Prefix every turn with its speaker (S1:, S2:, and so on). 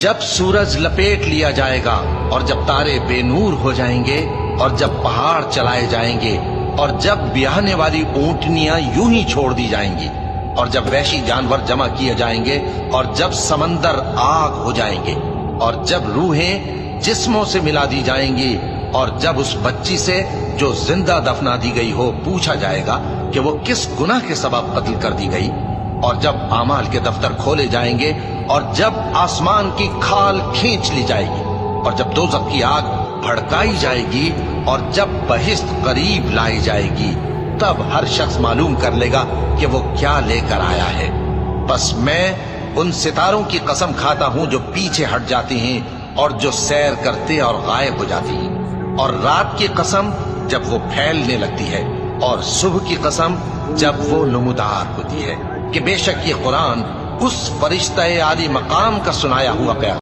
S1: جب سورج لپیٹ لیا جائے گا اور جب تارے بے نور ہو جائیں گے اور جب پہاڑ چلائے جائیں گے اور جب بیاہنے والی اونٹنیاں یوں ہی چھوڑ دی جائیں گی اور جب وحشی جانور جمع کیے جائیں گے اور جب سمندر آگ ہو جائیں گے اور جب روحیں جسموں سے ملا دی جائیں گی اور جب اس بچی سے جو زندہ دفنا دی گئی ہو پوچھا جائے گا کہ وہ کس گناہ کے سبب قتل کر دی گئی، اور جب اعمال کے دفتر کھولے جائیں گے اور جب آسمان کی کھال کھینچ لی جائے گی اور جب دوزخ کی آگ بھڑکائی جائے گی اور جب بہشت قریب لائی جائے گی، تب ہر شخص معلوم کر لے گا کہ وہ کیا لے کر آیا ہے۔ بس میں ان ستاروں کی قسم کھاتا ہوں جو پیچھے ہٹ جاتی ہیں اور جو سیر کرتے اور غائب ہو جاتی ہیں، اور رات کی قسم جب وہ پھیلنے لگتی ہے، اور صبح کی قسم جب وہ نمودار ہوتی ہے، کہ بے شک یہ قرآن اس فرشتہ عالی مقام کا سنایا ہوا پیغام